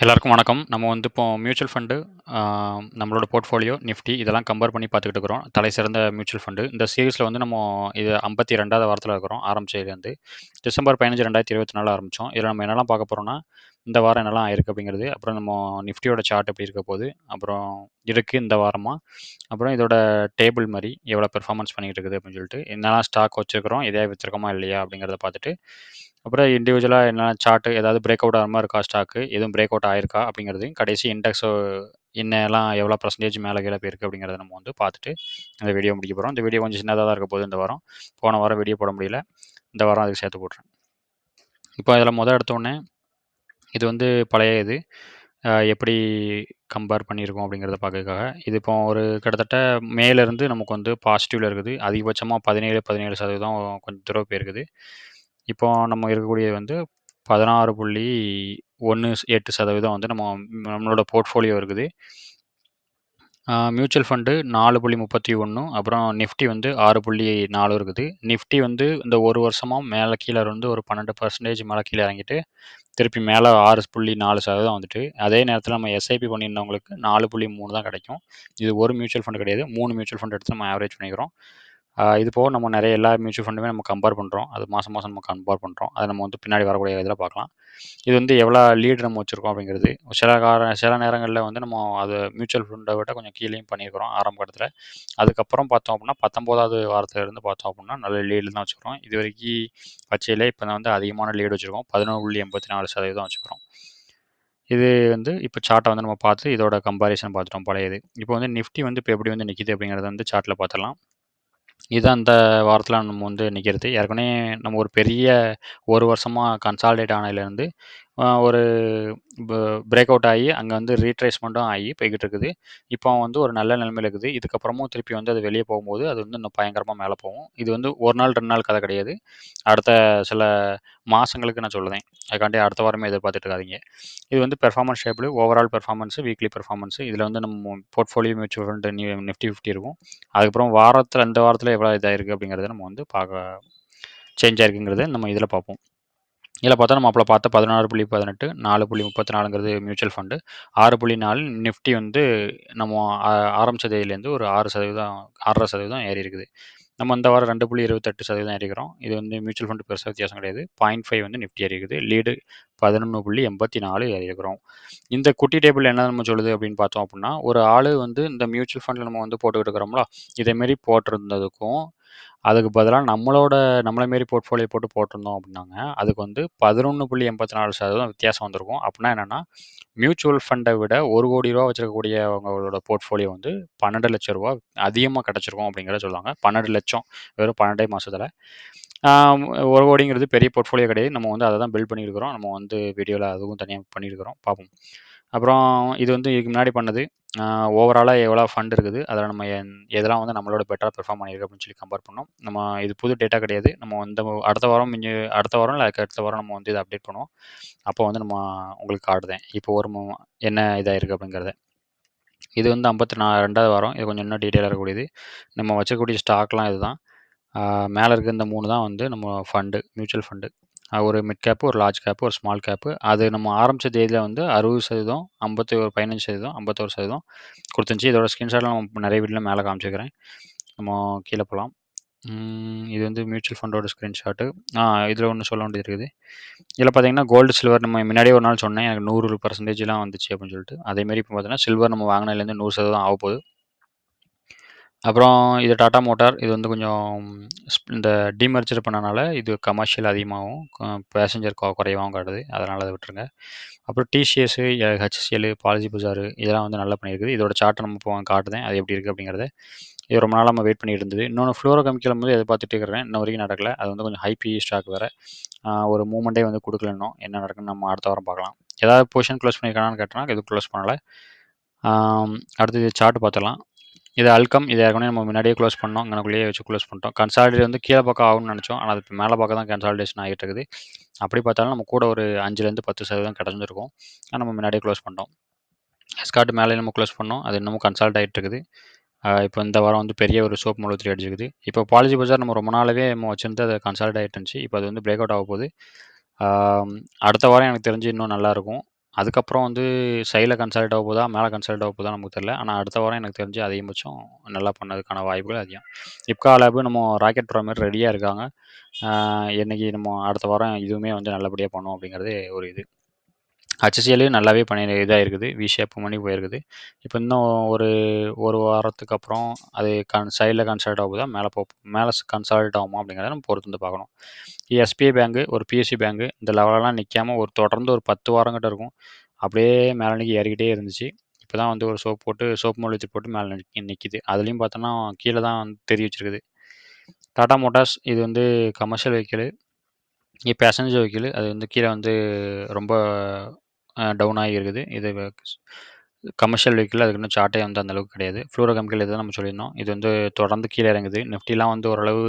எல்லாருக்கும் வணக்கம். நம்ம வந்து இப்போ மியூச்சுவல் ஃபண்டு, ஆ நம்மளோட போர்ட்ஃபோலியோ, நிஃப்டி இதெல்லாம் கம்பேர் பண்ணி பார்த்துக்கிட்டு இருக்கிறோம். தலைசிறந்த மியூச்சுவல் ஃபண்டு. இந்த சீரிஸ்ல வந்து நம்ம இது 52வது வாரத்தில இருக்கிறோம். ஆரம்பிச்சதுலேருந்து. டிசம்பர் 15, 2024 ஆரம்பிச்சோம். இதில நம்ம என்னலாம் பார்க்க போறோம்னா, இந்த வாரம் என்னலாம் ஆயிருக்கு அப்படிங்கிறது, அப்புறம் நம்ம நிஃப்டியோட சார்ட் எப்படி இருக்க போகுது, அப்புறம் இருக்கு இந்த வாரமா, அப்புறம் இதோட டேபிள் மாரி எவ்வளோ பெர்ஃபார்மன்ஸ் பண்ணிட்டு இருக்குது அப்படின்னு சொல்லிட்டு, என்னலாம் ஸ்டாக் வச்சிருக்கிறோம், எதையாவது வித்துருக்கோமா இல்லையா அப்படிங்கிறத பார்த்துட்டு, அப்புறம் இண்டிவிஜுவலா என்ன சார்ட் ஏதாவது பிரேக் அவுட் ஆகிற மாதிரி இருக்கா ஸ்டாக்கு, எதுவும் பிரேக் அவுட் ஆயிருக்கா அப்படிங்கிறதையும், கடைசி இண்டெக்ஸ் என்னலாம் எவ்வளோ பர்சன்டேஜ் மேலே கீழே போயிருக்கு அப்படிங்கிறத நம்ம வந்து பார்த்துட்டு இந்த வீடியோ முடிக்க போகிறோம். இந்த வீடியோ கொஞ்சம் சின்னதாக தான் இருக்க போகுது இந்த வாரம். போன வாரம் வீடியோ போட முடியல. இந்த வாரம் அதுக்கு சேர்த்து போட்டுறேன். இப்போ இதில் எடுத்தோடனே இது வந்து பழைய இது எப்படி கம்பேர் பண்ணியிருக்கோம் அப்படிங்கிறத பார்க்கறதுக்காக இது இப்போ ஒரு கிட்டத்தட்ட மேலேருந்து நமக்கு வந்து பாசிட்டிவில் இருக்குது. அதிகபட்சமாக 17% கொஞ்சம் தூரம் போயிருக்குது. இப்போ நம்ம இருக்கக்கூடியது வந்து 16.18% வந்து நம்மளோட போர்ட்ஃபோலியோ இருக்குது. மியூச்சுவல் ஃபண்டு 4.31, அப்புறம் நிஃப்டி வந்து 6.4 இருக்குது. நிஃப்டி வந்து இந்த ஒரு வருஷமா மேலே கீழே இருந்து ஒரு 12% மேலே கீழே இறங்கிட்டு திருப்பி மேலே 6.4% வந்துட்டு, அதே நேரத்தில் நம்ம எஸ்ஐபி பண்ணியிருந்தவங்களுக்கு 4.3 தான் கிடைக்கும். இது ஒரு மியூச்சுவல் ஃபண்ட் கிடையாது. 3 மியூச்சுவல் ஃபண்ட் எடுத்து நம்ம ஆவரேஜ் பண்ணிக்கிறோம். இது போக நம்ம நிறைய எல்லா மியூச்சுவல் ஃபண்டுமே நம்ம கம்பேர் பண்ணுறோம். அது மாதம் மாதம் நம்ம கம்பேர் பண்ணுறோம். அதை நம்ம வந்து பின்னாடி வரக்கூடிய இதில் பார்க்கலாம். இது வந்து எவ்வளோ லீடு நம்ம வச்சுருக்கோம் அப்படிங்கிறது. சில நேரங்களில் வந்து நம்ம அது மியூச்சுவல் ஃபண்டை விட கொஞ்சம் கீழேயும் பண்ணியிருக்கிறோம் ஆரம்ப கட்டத்தில். அதுக்கப்புறம் பார்த்தோம் அப்படின்னா 19வது வாரத்திலிருந்து பார்த்தோம் அப்படின்னா நல்ல லீடு தான் வச்சுக்கிறோம். இது வரைக்கும் வச்சையில் இப்போ வந்து அதிகமான லீடு வச்சுருக்கோம். 11.84% வச்சுக்கிறோம். இது வந்து இப்போ சார்ட்டை வந்து நம்ம பார்த்து இதோட கம்பாரிசன் பார்த்துட்டோம் பழையது. இப்போ வந்து நிஃப்டி வந்து இப்போ எப்படி வந்து நிற்கிது அப்படிங்கிறத வந்து சார்ட்டில் பார்த்துடலாம். இது அந்த வாரத்தில நம்ம வந்து நிற்கிறது. ஏற்கனவே நம்ம ஒரு பெரிய 1 வருஷமா கன்சாலிடேட் ஆனதுலேருந்து ஒரு ப பிரேக் அவுட் ஆகி அங்கே வந்து ரீட்ரேஸ்மெண்ட்டும் ஆகி போய்கிட்டு இருக்குது. இப்போ வந்து ஒரு நல்ல நிலைமையில இருக்குது. இதுக்கப்புறமும் திருப்பி வந்து அது வெளியே போகும்போது அது வந்து இன்னும் பயங்கரமாக மேலே போகும். இது வந்து 1 நாள் 2 நாள் கதை கிடையாது. அடுத்த சில மாதங்களுக்கு நான் சொல்லுதேன். அதுக்காண்டி அடுத்த வாரமே எதிர்பார்த்துட்டு இருக்காதீங்க. இது வந்து performance table, overall performance, weekly performance இதில் வந்து நம்ம போர்ட்ஃபோலியோ மியூச்சுவல் ஃபண்ட் நிஃப்டி 50 இருக்கும். அதுக்கப்புறம் வாரத்தில் இந்த வாரத்தில் எவ்வளோ இதாயிருக்கு அப்படிங்கிறத நம்ம வந்து சேஞ்ச் ஆயிருக்குங்கிறத நம்ம இதில் பார்ப்போம். இதில் பார்த்தா நம்ம அப்போ பார்த்த 16.18, 4.34ங்கிறது மியூச்சுவல் ஃபண்டு, 6.4 நிஃப்டி வந்து நம்ம ஆரம்பிச்ச தேதியிலேருந்து ஒரு 6%, 6.5% ஏறி இருக்குது. நம்ம இந்த வாரம் 2.28% ஏறிக்கிறோம். இது வந்து மியூச்சுவல் ஃபண்ட் பெருசாக வித்தியாசம் கிடையாது. 0.5 வந்து நிஃப்டி ஏறி இருக்குது. லீடு 11.84 ஏறி இருக்கிறோம். இந்த குட்டி டேபிள் என்ன நம்ம சொல்லுது அப்படின்னு பார்த்தோம் அப்படின்னா, ஒரு ஆள் வந்து இந்த மியூச்சுவல் ஃபண்டில் நம்ம வந்து போட்டுக்கிட்டு இருக்கிறோம்ல, இதேமாரி போட்டிருந்ததுக்கும் அதுக்கு பதிலா நம்மள மாரி போர்ட்ஃபோலியோ போட்டு போட்டிருந்தோம் அப்படின்னாங்க, அதுக்கு வந்து 11.84% வித்தியாசம் வந்திருக்கும். அப்படின்னா என்னன்னா, மியூச்சுவல் ஃபண்டை விட ரூ. 1,00,00,000 வச்சிருக்கக்கூடியவங்களோட போர்ட்ஃபோலியோ வந்து ரூ. 12,00,000 அதிகமா கிடைச்சிருக்கும் அப்படிங்கிறத சொல்லுவாங்க. 12,00,000 வெறும் 12 மாசத்துல. 1,00,00,000ங்கிறது பெரிய போர்ட்ஃபோலியோ கிடையாது. நம்ம வந்து அத தான் பில்ட் பண்ணியிருக்கிறோம். நம்ம வந்து வீடியோல அதுவும் தனியா பண்ணியிருக்கிறோம். பார்ப்போம். அப்புறம் இது வந்து இதுக்கு முன்னாடி பண்ணது. ஓவராலா எவ்வளோ ஃபண்ட் இருக்குது. அதில நம்ம எதெல்லாம் வந்து நம்மளோட பெட்டரா பெர்ஃபார்ம் பண்ணியிருக்கு அப்படின்னு சொல்லி கம்பேர் பண்ணோம். நம்ம இது புது டேட்டா கிடையாது. நம்ம இந்த அடுத்த வாரம் இல்ல அதுக்கு அடுத்த வாரம் நம்ம வந்து இத அப்டேட் பண்ணுவோம். அப்போ வந்து நம்ம உங்களுக்கு காட்டுதேன். இப்போ என்ன இதாயிருக்கு அப்படிங்கிறத. இது வந்து 52வது வாரம். இது கொஞ்சம் இன்னும் டீட்டெயிலா இருக்கக்கூடியது. நம்ம வச்சுக்கக்கூடிய ஸ்டாக்லாம் இதுதான். மேல இருக்க இந்த 3 தான் வந்து நம்ம மியூச்சுவல் ஃபண்டு. ஒரு மிட் கேப், ஒரு லார்ஜ் கேப், ஒரு ஸ்மால் கேப். அது நம்ம ஆரம்பிச்ச தேதியில வந்து 60%, 15%, 51% குடுத்துருந்துச்சு. இதோட ஸ்கிரீன்ஷாட்லாம் நம்ம நிறைய வீடியோல மேல காமிச்சிருக்கிறேன். நம்ம கீழ போலாம். இது வந்து மியூச்சுவல் ஃபண்டோட ஸ்கிரீன்ஷாட்டு. இதில ஒண்ணு சொல்ல வேண்டியது இருக்குது. இதில பார்த்தீங்கன்னா, கோல்டு, சில்வர் நம்ம முன்னாடியே ஒரு நாள் சொன்னேன். எனக்கு 100%லாம் வந்துச்சு அப்படின்னு சொல்லிட்டு. அதேமாரி இப்போ பார்த்தீங்கன்னா, சில்வர் நம்ம வாங்கினதுலேருந்து 100% ஆகப்போகுது. அப்புறம் இது டாடா மோட்டார். இது வந்து கொஞ்சம் இந்த டிமெர்ஜர் பண்ணனால இது கமர்ஷியல் அதிகமாகவும், பேசஞ்சர் குறைவாகவும் காட்டுது. அதனால அத விட்டுருங்க. அப்புறம் டிசிஎஸ், ஹெச்சிஎல், பாலிசி பஜார் இதெல்லாம் வந்து நல்லா பண்ணியிருக்குது. இதோட சார்ட்ட நம்ம இப்போ காட்டுதேன். அது எப்படி இருக்குது அப்படிங்கிறத. இது ரொம்ப நாளா நம்ம வெயிட் பண்ணிட்டு இருந்தது. இன்னொன்னு ஃப்ளோரோ கெமிக்கல் வந்து எதிர்பார்த்துட்டே இருக்கிறேன். இன்ன வரைக்கும் நடக்கல. அது வந்து கொஞ்சம் ஹை பிஇ ஸ்டாக் வேற. ஒரு மூவ்மெண்ட்டே வந்து குடுக்கல இன்னும். என்ன நடக்குன்னு நம்ம அடுத்த வாரம் பார்க்கலாம். ஏதாவது பொசிஷன் க்ளோஸ் பண்ணியிருக்கானான்னு கேட்டனா, எதுவும் க்ளோஸ் பண்ணல. அடுத்தது சார்ட் பார்த்துடலாம். இது அல்கம். இது ஏற்கனவே நம்ம முன்னாடியே க்ளோஸ் பண்ணோம். இங்கனக்குள்ளேயே வச்சு க்ளோஸ் பண்ணிட்டோம். கன்சாலிடேட் வந்து கீழ பக்கம் ஆகும்னு நெனச்சோம். ஆனா, அது மேல பக்கம் தான் கன்சாலிடேஷன் ஆகிட்டு இருக்குது. அப்படி பார்த்தாலும் நம்ம கூட ஒரு 5லேருந்து 10% கிடைச்சிருக்கும். ஆனா, நம்ம முன்னாடியே க்ளோஸ் பண்ணிட்டோம். எஸ்கார்ட் மேலேயும் நம்ம க்ளோஸ் பண்ணோம். அது இன்னமும் கன்சால்ட் ஆயிட்டு இருக்குது. இப்போ இந்த வாரம் வந்து பெரிய ஒரு சோப் முழுத்திரி அடிச்சிருக்குது. இப்போ பாலிசி பஜார் நம்ம ரொம்ப நாளாவே நம்ம வச்சிருந்து அது கன்சால்ட் ஆயிட்டு இருந்துச்சு. இப்போ அது வந்து பிரேக் அவுட் ஆகப்போகுது. ஆ அடுத்த வாரம் எனக்கு தெரிஞ்சு இன்னும் நல்லாயிருக்கும். அதுக்கப்புறம் வந்து சைட்ல கன்சாலிடேட் ஆக போதா, மேல கன்சாலிடேட் ஆக போதா நமக்கு தெரியல. ஆனா அடுத்த வாரம் எனக்கு தெரிஞ்சு அதிகபட்சம் நல்லா பண்ணதுக்கான வாய்ப்புகள் அதிகம். இப்கா லேப் நம்ம ராக்கெட் போடுற மாரி ரெடியா இருக்காங்க. என்னைக்கு நம்ம அடுத்த வாரம் இதுவுமே வந்து நல்லபடியா பண்ணுவோம் அப்படிங்கிறது ஒரு இது. HCLயும் நல்லாவே இதா இருக்குது. வி ஷேப் பண்ணி போயிருக்குது. இப்போ இன்னும் ஒரு 1 வாரத்துக்கு அப்புறம் அது சைட்ல கன்சாலிடேட் ஆக போதா, மேல கன்சாலிடேட் ஆகுமா அப்படிங்கிறத நம்ம பொறுத்து வந்து பார்க்கணும். எஸ்பிஐ பேங்க், ஒரு பிஎஸ்சி பேங்க் இந்த லெவலெல்லாம் நிக்காம தொடர்ந்து ஒரு 10 வாரம் கிட்ட இருக்கும். அப்படியே மேல நோக்கி ஏறிக்கிட்டே இருந்துச்சு. இப்போ தான் வந்து ஒரு சோப்பு மொழிச்சு போட்டு மேல நிக்குது. அதுலயும் பார்த்தோம்னா கீழ தான் வந்து வச்சிருக்குது. டாடா மோட்டார்ஸ் இது வந்து கமர்ஷியல் வெஹிக்கிள். Passenger vehicle. அது வந்து கீழ வந்து ரொம்ப டவுன் ஆகி இருக்குது. இது கமர்ஷியல் வெஹிக்கிள். அதுக்கு இன்னும் சார்ட்டே வந்து அந்த அளவுக்கு கிடையாது. ஃப்ளூரோ கெமிக்கல் இத நம்ம சொல்லியிருந்தோம். இது வந்து தொடர்ந்து கீழ இறங்குது. நிஃப்டிலாம் வந்து ஓரளவு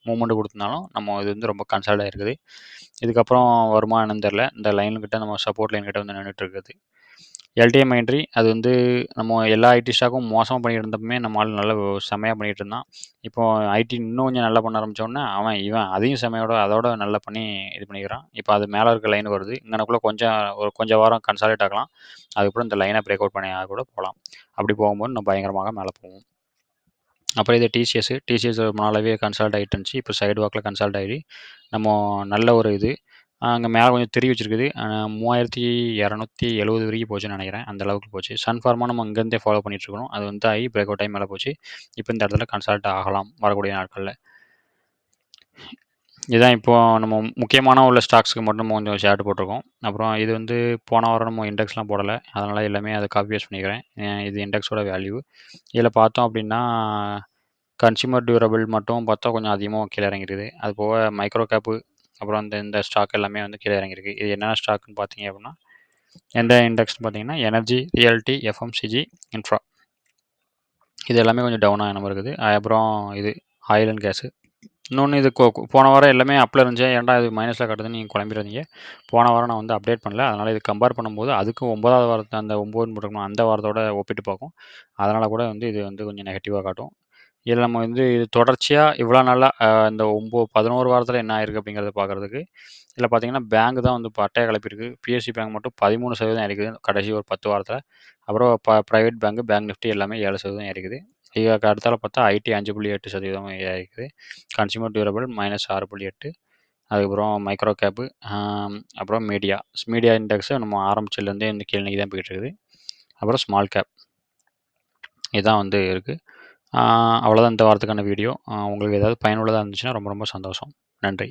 மூவ்மெண்ட் குடுத்திருந்தாலும், நம்ம இது வந்து ரொம்ப கன்சால்டா இருக்குது. இதுக்கப்புறம் வருமா என்னன்னு தெரியல. இந்த லைன் கிட்ட நம்ம சப்போர்ட் லைன் கிட்ட வந்து நின்னுட்டு இருக்குது. எல்டிஎம் மைண்ட்ரி அது வந்து நம்ம எல்லா ஐடி ஸ்டாக்கும் மோசமா பண்ணிட்டு இருந்தப்பமே நம்ம ஆள் நல்லா செம்மையா பண்ணிட்டு இருந்தான். இப்போ ஐடி இன்னும் கொஞ்சம் நல்லா பண்ண ஆரம்பிச்சோனே, இவன் அதையும் அதோட நல்லா பண்ணி இது பண்ணிக்கிறான். இப்போ அது மேல இருக்க லைன் வருது. இங்கனக்குள்ள கொஞ்சம் வாரம் கன்சாலிடேட் ஆகலாம். அதுக்கப்புறம் இந்த லைனை பிரேக் அவுட் பண்ணி கூட போகலாம். அப்படி போகும்போது இன்னும் பயங்கரமாக மேலே போகும். அப்புறம் இது டிசிஎஸ் ரொம்ப நாளாவே கன்சால்ட் ஆகிட்டு இருந்துச்சு. இப்போ சைடு வாக்கில் கன்சால்ட் ஆகி நம்ம நல்ல ஒரு இது அங்கே மேலே கொஞ்சம் வச்சிருக்குது. 3270 வரைக்கும் போச்சுன்னு நினைக்கிறேன். அந்த அளவுக்கு போச்சு. சன்ஃபார்மா நம்ம இங்கேருந்தே ஃபாலோ பண்ணிட்டு இருக்கணும். அது வந்து ஆகி பிரேக் அவுட் ஆகி மேலே போச்சு. இப்போ இந்த இடத்துல கன்சால்ட் ஆகலாம் வரக்கூடிய நாட்களில். இதுதான் இப்போ நம்ம முக்கியமான உள்ள ஸ்டாக்ஸ்க்கு மட்டும் நம்ம கொஞ்சம் ஷேர்ட் போட்டிருக்கோம். அப்புறம் இது வந்து போன வாரம் நம்ம இண்டெக்ஸ்லாம் போடலை. அதனால் எல்லாமே அதை காப்பி பேஸ்ட் பண்ணிக்கிறேன். இது இண்டெக்ஸோட வேல்யூ. இதில் பார்த்தோம் அப்படின்னா கன்சியூமர் டியூரபிள் மட்டும் பார்த்தா கொஞ்சம் அதிகமாக கீழே இறங்கிருக்குது. அது போக மைக்ரோ கேப்பு அப்புறம் இந்த ஸ்டாக் எல்லாமே வந்து கீழே இறங்கியிருக்கு. இது என்னென்ன ஸ்டாக்னு பார்த்தீங்க அப்படின்னா, எந்த இண்டெக்ஸ்னு பார்த்தீங்கன்னா எனர்ஜி, ரியல்டி, எஃப்எம்சிஜி, இன்ஃப்ரா. இது எல்லாமே கொஞ்சம் டவுனாக நம்ம இருக்குது. அப்புறம் இது ஆயில் அண்ட் கேஸு. இன்னொன்று இது போன வாரம் எல்லாமே அப்பில் இருந்துச்சு. ஏன்டா இது மைனஸில் காட்டுதுன்னு நீங்கள் குழம்பிடாதீங்க. போன வாரம் நான் வந்து அப்டேட் பண்ணல. அதனால் இது கம்பேர் பண்ணும்போது அதுக்கு 9வது வாரத்தை அந்த 9ன்னு போட்டிருக்கணும் அந்த வாரத்தோட ஒப்பிட்டு பார்க்கும். அதனால் கூட வந்து இது வந்து கொஞ்சம் நெகட்டிவாக காட்டும். இதில் நம்ம வந்து இது தொடர்ச்சியாக இவ்வளோ நாளா இந்த 11 வாரத்தில் என்ன ஆயிருக்கு அப்படிங்கிறத பார்க்குறதுக்கு இதில் பார்த்தீங்கன்னா பேங்க் தான் வந்து பட்டையை கிளப்பியிருக்கு. பிஎஸ்சி பேங்க் மட்டும் 13% இருக்குது கடைசி ஒரு 10 வாரத்தில். அப்புறம் ப்ரைவேட் பேங்க் நிஃப்டி எல்லாமே 7% இருக்குது. இதுக்கு அடுத்தால பார்த்தா ஐடி 5.8% இருக்குது. Consumer durable -6.8. அதுக்கப்புறம் மைக்ரோ கேப்பு அப்புறம் மீடியா இண்டெக்ஸு நம்ம ஆரம்பிச்சதுலேருந்தே வந்து கீழே தான் போயிட்டு இருக்குது. அப்புறம் ஸ்மால் கேப் இதுதான் வந்து இருக்குது. அவ்வளோதான் இந்த வாரத்துக்கான வீடியோ. உங்களுக்கு ஏதாவது பயனுள்ளதாக இருந்துச்சுன்னா ரொம்ப ரொம்ப சந்தோஷம். நன்றி.